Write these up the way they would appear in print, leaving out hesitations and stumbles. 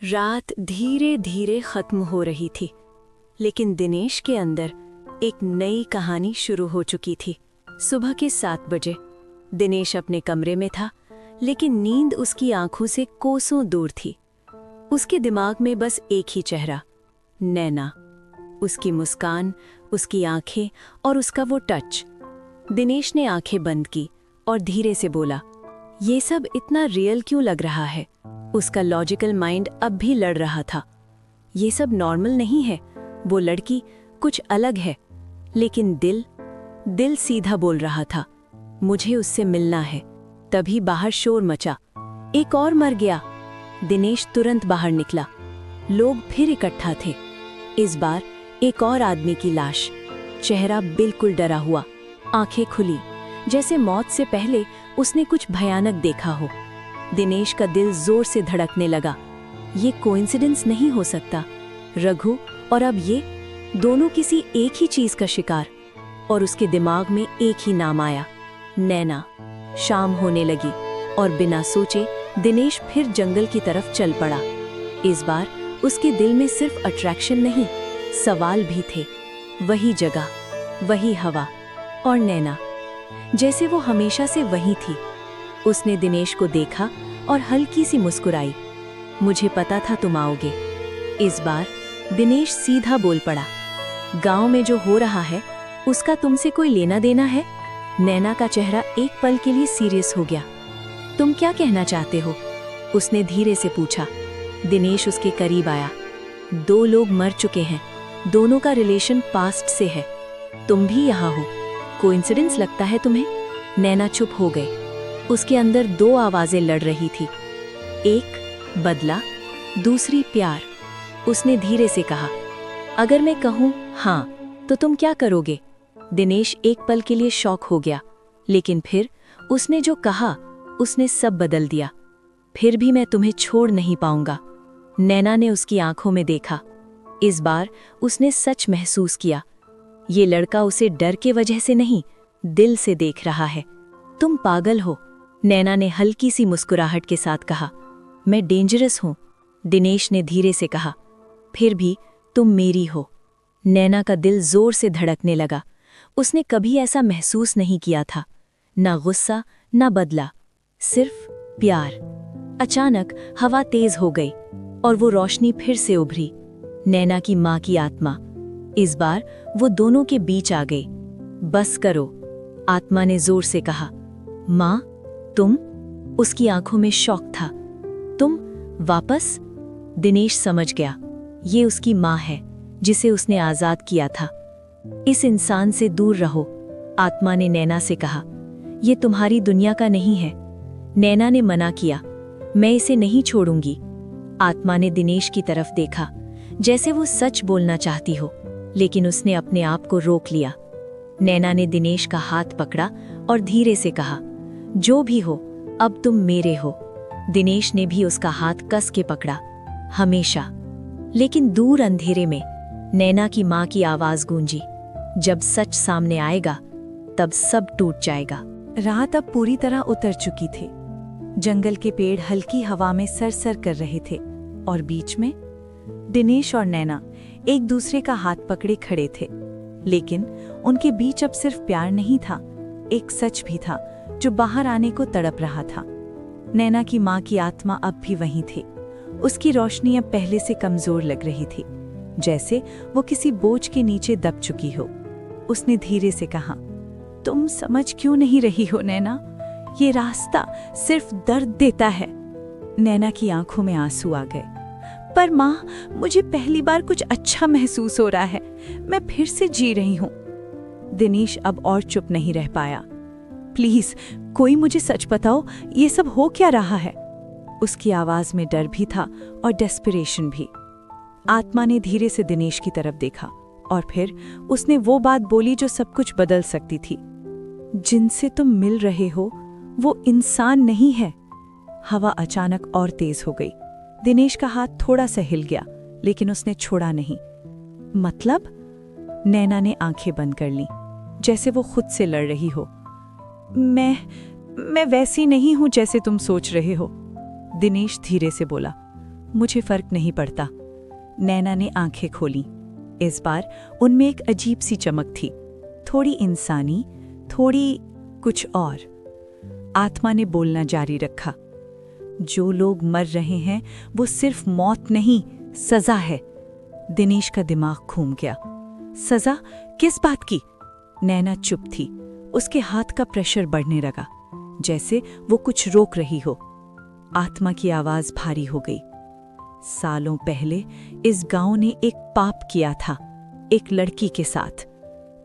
रात धीरे धीरे खत्म हो रही थी, लेकिन दिनेश के अंदर एक नई कहानी शुरू हो चुकी थी। सुबह के 7 बजे दिनेश अपने कमरे में था, लेकिन नींद उसकी आंखों से कोसों दूर थी। उसके दिमाग में बस एक ही चेहरा, नैना, उसकी मुस्कान, उसकी आंखें और उसका वो टच। दिनेश ने आंखें बंद की और धीरे से बोला, ये सब इतना रियल क्यों लग रहा है? उसका लॉजिकल माइंड अब भी लड़ रहा था। ये सब नॉर्मल नहीं है, वो लड़की कुछ अलग है। लेकिन दिल सीधा बोल रहा था, मुझे उससे मिलना है। तभी बाहर शोर मचा, एक और मर गया। दिनेश तुरंत बाहर निकला। लोग फिर इकट्ठा थे। इस बार एक और आदमी की लाश, चेहरा बिल्कुल डरा हुआ, आंखें खुली, जैसे मौत से पहले उसने कुछ भयानक देखा हो। दिनेश का दिल जोर से धड़कने लगा। ये कोइंसिडेंस नहीं हो सकता। रघु और अब ये दोनों किसी एक ही चीज का शिकार। और उसके दिमाग में एक ही नाम आया, नैना। शाम होने लगी और बिना सोचे दिनेश फिर जंगल की तरफ चल पड़ा। इस बार उसके दिल में सिर्फ अट्रैक्शन नहीं, सवाल भी थे। वही जगह, वही हवा और नैना, जैसे वो हमेशा से वही थी। उसने दिनेश को देखा और हल्की सी मुस्कुराई। मुझे पता था तुम आओगे। इस बार दिनेश सीधा बोल पड़ा, गांव में जो हो रहा है उसका तुमसे कोई लेना देना है? नैना का चेहरा एक पल के लिए सीरियस हो गया। तुम क्या कहना चाहते हो? उसने धीरे से पूछा। दिनेश उसके करीब आया। 2 लोग मर चुके हैं, दोनों का रिलेशन पास्ट से है। तुम भी यहाँ हो, कोइंसिडेंस लगता है तुम्हें? नैना चुप हो गई। उसके अंदर 2 आवाजें लड़ रही थी, एक बदला, दूसरी प्यार। उसने धीरे से कहा, अगर मैं कहूँ हाँ तो तुम क्या करोगे? दिनेश एक पल के लिए शॉक हो गया, लेकिन फिर उसने जो कहा उसने सब बदल दिया। फिर भी मैं तुम्हें छोड़ नहीं पाऊंगा। नैना ने उसकी आंखों में देखा। इस बार उसने सच महसूस किया। ये लड़का उसे डर के वजह से नहीं, दिल से देख रहा है। तुम पागल हो, नैना ने हल्की सी मुस्कुराहट के साथ कहा। मैं डेंजरस हूं, दिनेश ने धीरे से कहा। फिर भी तुम मेरी हो। नैना का दिल जोर से धड़कने लगा। उसने कभी ऐसा महसूस नहीं किया था, ना गुस्सा ना बदला, सिर्फ प्यार। अचानक हवा तेज हो गई और वो रोशनी फिर से उभरी, नैना की माँ की आत्मा। इस बार वो दोनों के बीच आ गई। बस करो, आत्मा ने जोर से कहा। माँ, तुम? उसकी आंखों में शौक था। तुम वापस? दिनेश समझ गया, ये उसकी माँ है जिसे उसने आजाद किया था। इस इंसान से दूर रहो, आत्मा ने नैना से कहा। ये तुम्हारी दुनिया का नहीं है। नैना ने मना किया, मैं इसे नहीं छोड़ूंगी। आत्मा ने दिनेश की तरफ देखा, जैसे वो सच बोलना चाहती हो, लेकिन उसने अपने आप को रोक लिया। नैना ने दिनेश का हाथ पकड़ा और धीरे से कहा, जो भी हो, अब तुम मेरे हो। दिनेश ने भी उसका हाथ कस के पकड़ा, हमेशा। लेकिन दूर अंधेरे में नैना की माँ की आवाज गूंजी, जब सच सामने आएगा तब सब टूट जाएगा। रात अब पूरी तरह उतर चुकी थी। जंगल के पेड़ हल्की हवा में सरसर कर रहे थे और बीच में दिनेश और नैना एक दूसरे का हाथ पकड़े खड़े थे। लेकिन उनके बीच अब सिर्फ प्यार नहीं था, एक सच भी था जो बाहर आने को तड़प रहा था। नैना की माँ की आत्मा अब भी वहीं थी। उसकी रोशनी अब पहले से कमजोर लग रही थी, जैसे वो किसी बोझ के नीचे दब चुकी हो। उसने धीरे से कहा, तुम समझ क्यों नहीं रही हो नैना? ये रास्ता सिर्फ दर्द देता है। नैना की आंखों में आंसू आ गए। पर माँ, मुझे पहली बार कुछ अच्छा महसूस हो रहा है। मैं फिर से जी रही हूँ। दिनेश अब और चुप नहीं रह पाया। प्लीज, कोई मुझे सच बताओ, ये सब हो क्या रहा है? उसकी आवाज में डर भी था और डेस्परेशन भी। आत्मा ने धीरे से दिनेश की तरफ देखा और फिर उसने वो बात बोली जो सब कुछ बदल सकती थी। जिनसे तुम मिल रहे हो वो इंसान नहीं है। हवा अचानक और तेज हो गई। दिनेश का हाथ थोड़ा सा हिल गया, लेकिन उसने छोड़ा नहीं। मतलब? नैना ने आंखें बंद कर लीं, जैसे वो खुद से लड़ रही हो। मैं वैसी नहीं हूं जैसे तुम सोच रहे हो, दिनेश धीरे से बोला। मुझे फर्क नहीं पड़ता। नैना ने आंखें खोली। इस बार उनमें एक अजीब सी चमक थी, थोड़ी इंसानी, थोड़ी कुछ और। आत्मा ने बोलना जारी रखा। जो लोग मर रहे हैं वो सिर्फ मौत नहीं, सजा है। दिनेश का दिमाग घूम गया। सजा? किस बात की? नैना चुप थी। उसके हाथ का प्रेशर बढ़ने लगा, जैसे वो कुछ रोक रही हो। आत्मा की आवाज भारी हो गई। सालों पहले इस गांव ने एक पाप किया था, एक लड़की के साथ।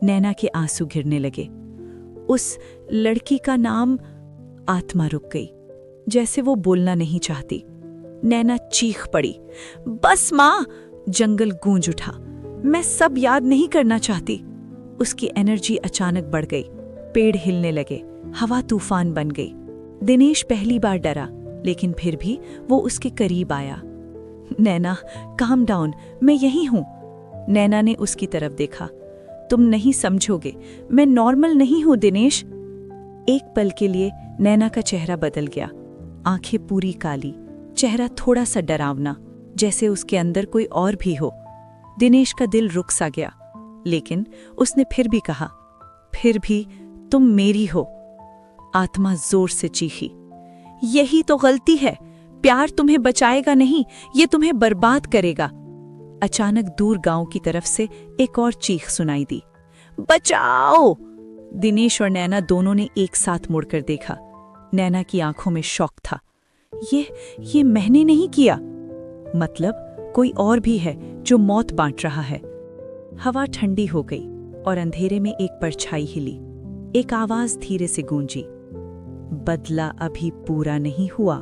नैना के आंसू गिरने लगे। उस लड़की का नाम। आत्मा रुक गई, जैसे वो बोलना नहीं चाहती। नैना चीख पड़ी, बस माँ! जंगल गूंज उठा। मैं सब याद नहीं करना चाहती। उसकी एनर्जी अचानक बढ़ गई। पेड़ हिलने लगे, हवा तूफान बन गई। दिनेश पहली बार डरा, लेकिन फिर भी वो उसके करीब आया। नैना, काम डाउन, मैं यहीं हूं। नैना ने उसकी तरफ देखा। तुम नहीं समझोगे, मैं नॉर्मल नहीं हूं दिनेश। एक पल के लिए नैना का चेहरा बदल गया। आंखें पूरी काली, चेहरा थोड़ा सा डरावना, जैसे उसके अंदर कोई और भी हो। दिनेश का दिल रुक सा गया, लेकिन उसने फिर भी कहा, फिर भी तुम मेरी हो। आत्मा जोर से चीखी, यही तो गलती है। प्यार तुम्हें बचाएगा नहीं, ये तुम्हें बर्बाद करेगा। अचानक दूर गांव की तरफ से एक और चीख सुनाई दी, बचाओ! दिनेश और नैना दोनों ने एक साथ मुड़कर देखा। नैना की आंखों में शौक था। ये मैंने नहीं किया। मतलब कोई और भी है जो मौत बांट रहा है। हवा ठंडी हो गई और अंधेरे में एक परछाई हिली। एक आवाज धीरे से गूंजी, बदला अभी पूरा नहीं हुआ।